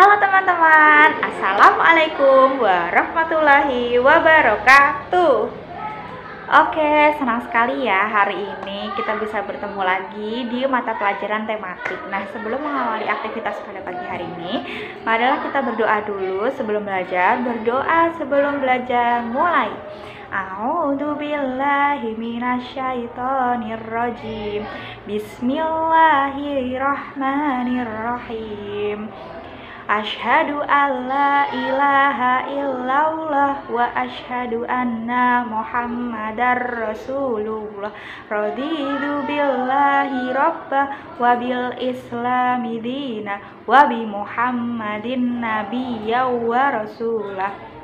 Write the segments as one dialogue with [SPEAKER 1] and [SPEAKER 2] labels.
[SPEAKER 1] Halo teman-teman, Assalamualaikum warahmatullahi wabarakatuh. Oke, senang sekali ya hari ini kita bisa bertemu lagi di mata pelajaran tematik. Nah, sebelum mengawali aktivitas pada pagi hari ini, marilah kita berdoa dulu sebelum belajar. Berdoa sebelum belajar, mulai. A'udzu billahi minasyaitonir rajim. Bismillahirrahmanirrahim. Asyhadu alla ilaha illallah wa asyhadu anna Muhammadar Rasulullah. Raditu billahi rabba wa bil islami dina wa bi Muhammadin nabiyya wa rasulah.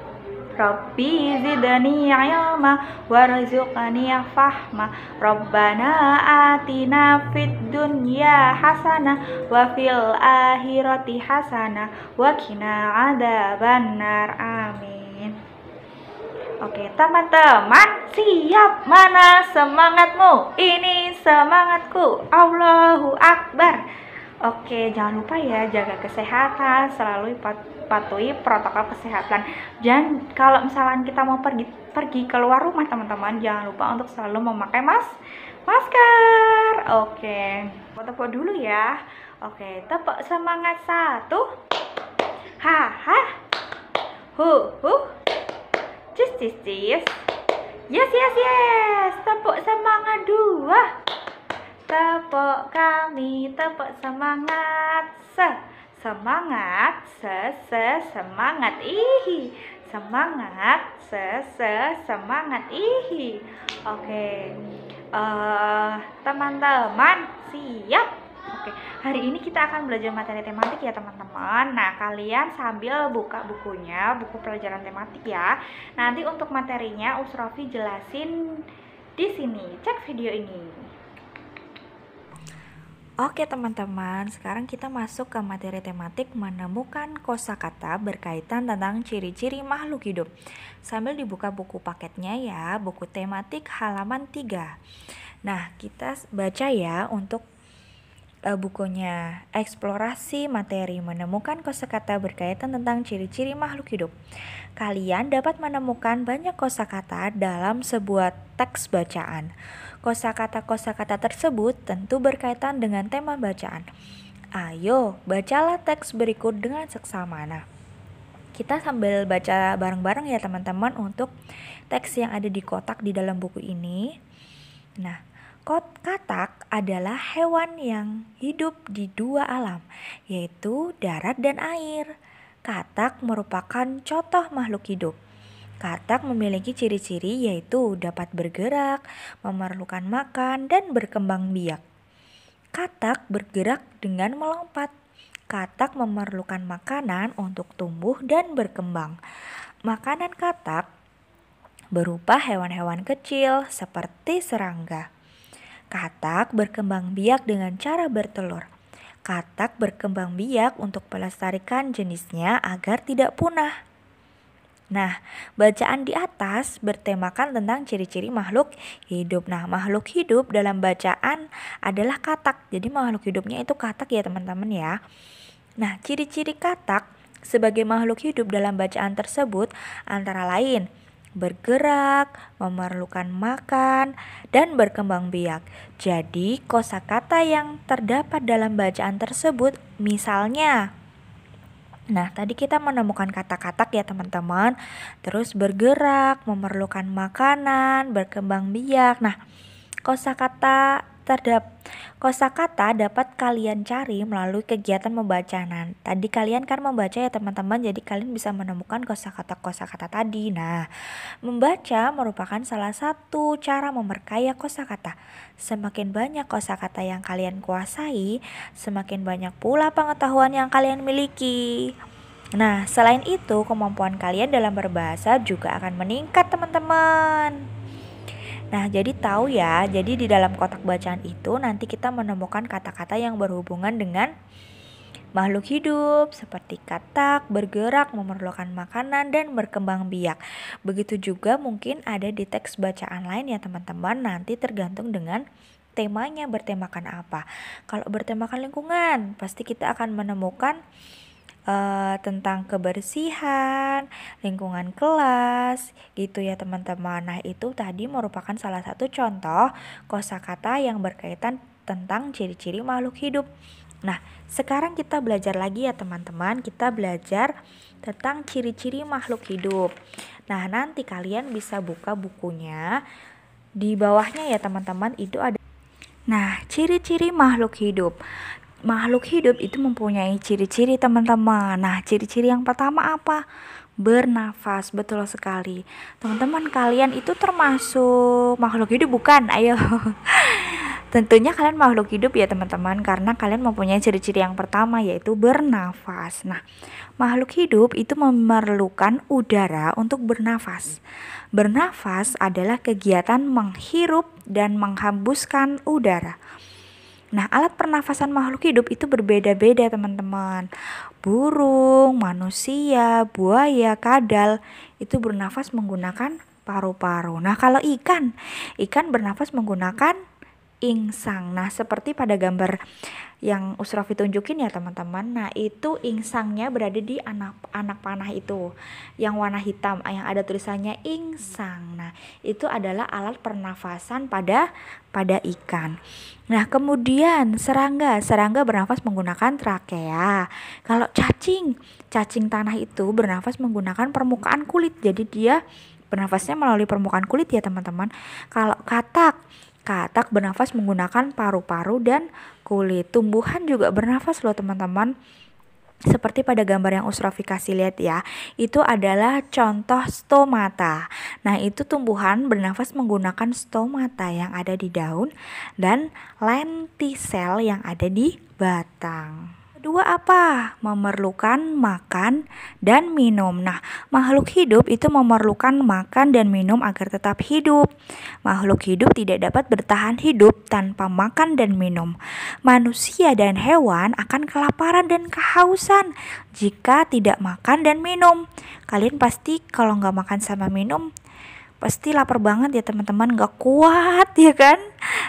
[SPEAKER 1] Rabbi zidni ilma warzuqni fahma. Rabbana atina fid dunya hasanah wa fil akhirati hasanah wa qina adzabannar. Amin. Oke, teman-teman, siap? Mana semangatmu? Ini semangatku. Allahu Akbar. Oke, jangan lupa ya jaga kesehatan, selalu patuhi protokol kesehatan. Dan kalau misalnya kita mau pergi keluar rumah teman-teman, jangan lupa untuk selalu memakai masker. Oke, tepuk dulu ya. Oke, tepuk semangat 1. Ha ha. Hu hu. Cis cis cis. Yes yes yes. Tepuk semangat 2. Tepuk kami, tepuk semangat, semangat, semangat, ihi, semangat, semangat, ihi. Oke, teman-teman siap? Oke, hari ini kita akan belajar materi tematik ya teman-teman. Nah, kalian sambil buka bukunya, buku pelajaran tematik ya. Nanti untuk materinya Usrofi jelasin di sini. Cek video ini. Oke teman-teman, sekarang kita masuk ke materi tematik menemukan kosakata berkaitan tentang ciri-ciri makhluk hidup. Sambil dibuka buku paketnya ya, buku tematik halaman 3. Nah, kita baca ya untuk bukunya Eksplorasi Materi Menemukan Kosakata Berkaitan Tentang Ciri-ciri Makhluk Hidup. Kalian dapat menemukan banyak kosakata dalam sebuah teks bacaan. Kosakata-kosakata tersebut tentu berkaitan dengan tema bacaan. Ayo, bacalah teks berikut dengan seksama. Nah, kita sambil baca bareng-bareng ya teman-teman untuk teks yang ada di kotak di dalam buku ini. Nah, katak adalah hewan yang hidup di 2 alam, yaitu darat dan air. Katak merupakan contoh makhluk hidup. Katak memiliki ciri-ciri yaitu dapat bergerak, memerlukan makan, dan berkembang biak. Katak bergerak dengan melompat. Katak memerlukan makanan untuk tumbuh dan berkembang. Makanan katak berupa hewan-hewan kecil seperti serangga. Katak berkembang biak dengan cara bertelur. Katak berkembang biak untuk melestarikan jenisnya agar tidak punah. Nah, bacaan di atas bertemakan tentang ciri-ciri makhluk hidup. Nah, makhluk hidup dalam bacaan adalah katak. Jadi makhluk hidupnya itu katak ya teman-teman ya. Nah, ciri-ciri katak sebagai makhluk hidup dalam bacaan tersebut antara lain bergerak, memerlukan makan, dan berkembang biak. Jadi, kosakata yang terdapat dalam bacaan tersebut misalnya, nah tadi kita menemukan kata-kata ya teman-teman, terus bergerak, memerlukan makanan, berkembang biak. Nah, kosakata dapat kalian cari melalui kegiatan membaca. Nah, tadi kalian kan membaca ya teman-teman, jadi kalian bisa menemukan kosakata tadi. Nah, membaca merupakan salah satu cara memperkaya kosakata. Semakin banyak kosakata yang kalian kuasai, semakin banyak pula pengetahuan yang kalian miliki. Nah, selain itu, kemampuan kalian dalam berbahasa juga akan meningkat teman-teman. Nah, jadi tahu ya, jadi di dalam kotak bacaan itu nanti kita menemukan kata-kata yang berhubungan dengan makhluk hidup seperti katak, bergerak, memerlukan makanan, dan berkembang biak. Begitu juga mungkin ada di teks bacaan lain ya teman-teman, nanti tergantung dengan temanya bertemakan apa. Kalau bertemakan lingkungan, pasti kita akan menemukan tentang kebersihan, lingkungan kelas, gitu ya teman-teman. Nah, itu tadi merupakan salah satu contoh kosakata yang berkaitan tentang ciri-ciri makhluk hidup. Nah, sekarang kita belajar lagi ya teman-teman. Kita belajar tentang ciri-ciri makhluk hidup. Nah, nanti kalian bisa buka bukunya. Di bawahnya ya teman-teman, itu ada. Nah, ciri-ciri makhluk hidup. Makhluk hidup itu mempunyai ciri-ciri teman-teman. Nah, ciri-ciri yang pertama apa? Bernafas, betul sekali. Teman-teman, kalian itu termasuk makhluk hidup bukan? Ayo. Tentunya kalian makhluk hidup ya teman-teman, karena kalian mempunyai ciri-ciri yang pertama yaitu bernafas. Nah, makhluk hidup itu memerlukan udara untuk bernafas. Bernafas adalah kegiatan menghirup dan menghembuskan udara. Nah, alat pernafasan makhluk hidup itu berbeda-beda teman-teman. Burung, manusia, buaya, kadal itu bernafas menggunakan paru-paru. Nah, kalau ikan bernafas menggunakan insang. Nah, seperti pada gambar yang Usrofi tunjukin ya teman-teman. Nah, itu insangnya berada di anak panah itu yang warna hitam, yang ada tulisannya insang. Nah, itu adalah alat pernafasan pada ikan. Nah, kemudian serangga bernafas menggunakan trakea. Kalau cacing tanah itu bernafas menggunakan permukaan kulit. Jadi dia bernafasnya melalui permukaan kulit ya teman-teman. Kalau katak bernafas menggunakan paru-paru dan kulit. Tumbuhan juga bernafas loh teman-teman. Seperti pada gambar yang Usrofi kasih lihat ya, itu adalah contoh stomata. Nah, itu tumbuhan bernafas menggunakan stomata yang ada di daun dan lentisel yang ada di batang. Kedua apa? Memerlukan makan dan minum. Nah, makhluk hidup itu memerlukan makan dan minum agar tetap hidup. Makhluk hidup tidak dapat bertahan hidup tanpa makan dan minum. Manusia dan hewan akan kelaparan dan kehausan jika tidak makan dan minum. Kalian pasti kalau nggak makan sama minum pasti lapar banget ya teman-teman, gak kuat ya kan.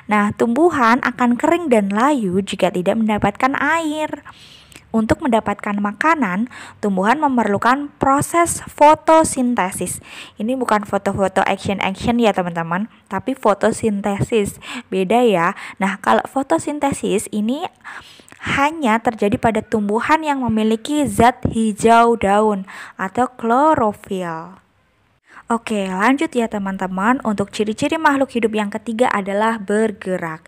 [SPEAKER 1] Nah, tumbuhan akan kering dan layu jika tidak mendapatkan air. Untuk mendapatkan makanan, tumbuhan memerlukan proses fotosintesis. Ini bukan foto-foto action-action ya teman-teman, tapi fotosintesis. Beda ya. Nah, kalau fotosintesis ini hanya terjadi pada tumbuhan yang memiliki zat hijau daun atau klorofil. Oke, lanjut ya teman-teman. Untuk ciri-ciri makhluk hidup yang ketiga adalah bergerak.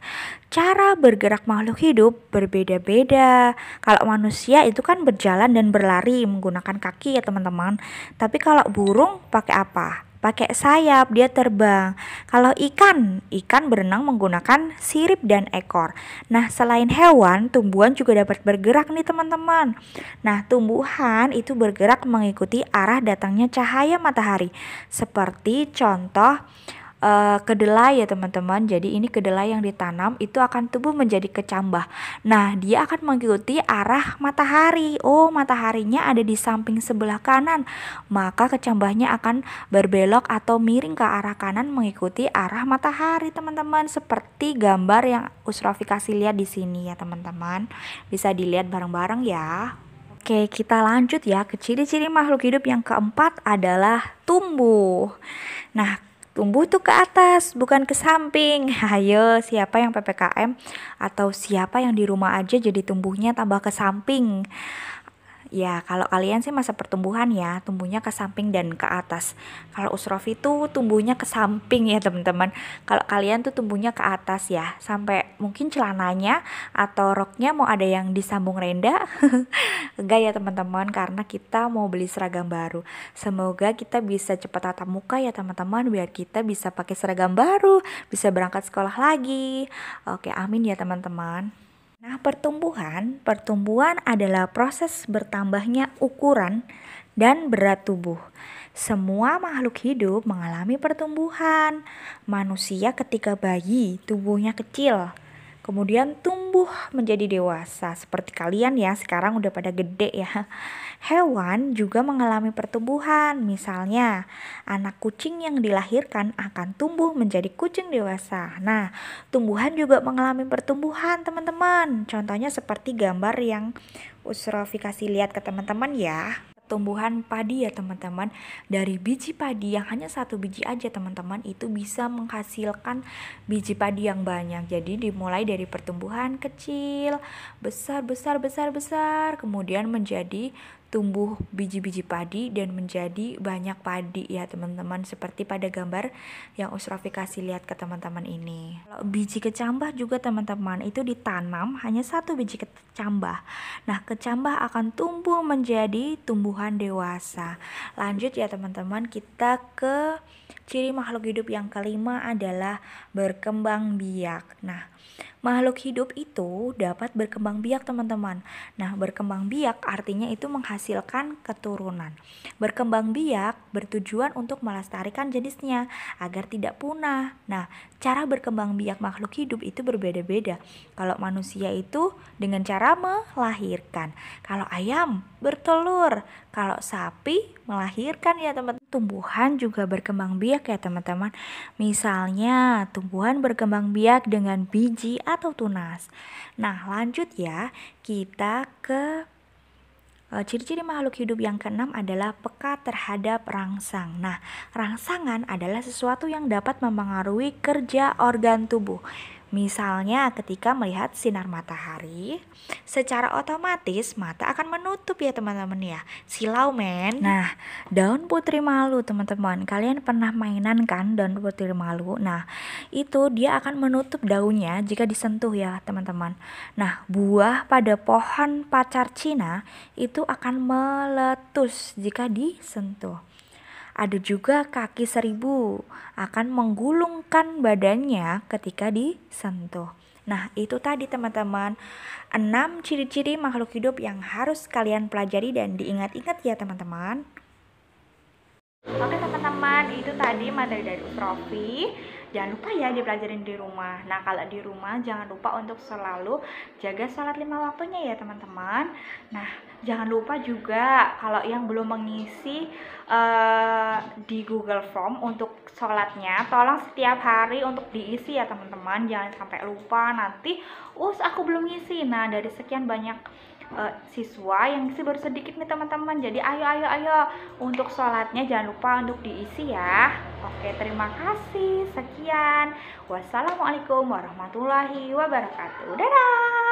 [SPEAKER 1] Cara bergerak makhluk hidup berbeda-beda. Kalau manusia itu kan berjalan dan berlari menggunakan kaki ya teman-teman. Tapi kalau burung pakai apa? Pakai sayap, dia terbang. Kalau ikan berenang menggunakan sirip dan ekor. Nah, selain hewan, tumbuhan juga dapat bergerak nih teman-teman. Nah, tumbuhan itu bergerak mengikuti arah datangnya cahaya matahari. Seperti contoh kedelai ya teman-teman. Jadi ini kedelai yang ditanam itu akan tumbuh menjadi kecambah. Nah, dia akan mengikuti arah matahari. Oh, mataharinya ada di samping sebelah kanan, maka kecambahnya akan berbelok atau miring ke arah kanan mengikuti arah matahari teman-teman. Seperti gambar yang Usrofi kasih lihat di sini ya teman-teman. Bisa dilihat bareng-bareng ya. Oke, kita lanjut ya ke ciri-ciri makhluk hidup yang keempat adalah tumbuh. Nah, tumbuh tuh ke atas, bukan ke samping. Ayo, siapa yang PPKM atau siapa yang di rumah aja jadi tumbuhnya tambah ke samping? Ya, kalau kalian sih masa pertumbuhan ya, tumbuhnya ke samping dan ke atas. Kalau Usrofi tuh tumbuhnya ke samping ya teman-teman. Kalau kalian tuh tumbuhnya ke atas ya, sampai mungkin celananya atau roknya mau ada yang disambung renda. Enggak ya teman-teman, karena kita mau beli seragam baru. Semoga kita bisa cepat tatap muka ya teman-teman, biar kita bisa pakai seragam baru, bisa berangkat sekolah lagi. Oke, amin ya teman-teman. Nah, pertumbuhan adalah proses bertambahnya ukuran dan berat tubuh. Semua makhluk hidup mengalami pertumbuhan. Manusia ketika bayi tubuhnya kecil, kemudian tumbuh menjadi dewasa. Seperti kalian ya, sekarang udah pada gede ya. Hewan juga mengalami pertumbuhan. Misalnya, anak kucing yang dilahirkan akan tumbuh menjadi kucing dewasa. Nah, tumbuhan juga mengalami pertumbuhan, teman-teman. Contohnya seperti gambar yang Usrofi lihat ke teman-teman ya. Tumbuhan padi ya teman-teman, dari biji padi yang hanya satu biji aja teman-teman itu bisa menghasilkan biji padi yang banyak. Jadi dimulai dari pertumbuhan kecil, besar besar besar besar, kemudian menjadi tumbuh biji-biji padi dan menjadi banyak padi ya teman-teman, seperti pada gambar yang Usrofi lihat ke teman-teman ini. Kalau biji kecambah juga teman-teman itu ditanam hanya satu biji kecambah. Nah, kecambah akan tumbuh menjadi tumbuhan dewasa. Lanjut ya teman-teman, kita ke ciri makhluk hidup yang kelima adalah berkembang biak. Nah, makhluk hidup itu dapat berkembang biak teman-teman. Nah, berkembang biak artinya itu menghasilkan keturunan. Berkembang biak bertujuan untuk melestarikan jenisnya agar tidak punah. Nah, cara berkembang biak makhluk hidup itu berbeda-beda. Kalau manusia itu dengan cara melahirkan. Kalau ayam bertelur. Kalau sapi melahirkan ya teman-teman. Tumbuhan juga berkembang biak ya teman-teman. Misalnya tumbuhan berkembang biak dengan biji atau tunas. Nah, lanjut ya, kita ke ciri-ciri makhluk hidup yang keenam adalah peka terhadap rangsang. Nah, rangsangan adalah sesuatu yang dapat mempengaruhi kerja organ tubuh. Misalnya ketika melihat sinar matahari, secara otomatis mata akan menutup ya teman-teman ya. Silau men. Nah, daun putri malu teman-teman. Kalian pernah mainan kan daun putri malu? Nah, itu dia akan menutup daunnya jika disentuh ya teman-teman. Nah, buah pada pohon pacar Cina itu akan meletus jika disentuh. Ada juga kaki seribu akan menggulungkan badannya ketika disentuh. Nah, itu tadi teman-teman 6 ciri-ciri makhluk hidup yang harus kalian pelajari dan diingat-ingat ya teman-teman. Oke teman-teman, itu tadi materi dari Usrofi. Jangan lupa ya dipelajarin di rumah. Nah, kalau di rumah jangan lupa untuk selalu jaga sholat 5 waktunya ya teman-teman. Nah, jangan lupa juga kalau yang belum mengisi di Google Form untuk sholatnya, tolong setiap hari untuk diisi ya teman-teman. Jangan sampai lupa nanti, aku belum ngisi. Nah, dari sekian banyak siswa yang isi baru sedikit nih teman-teman. Jadi ayo untuk sholatnya jangan lupa untuk diisi ya. Oke, terima kasih. Sekian. Wassalamualaikum warahmatullahi wabarakatuh. Dadah.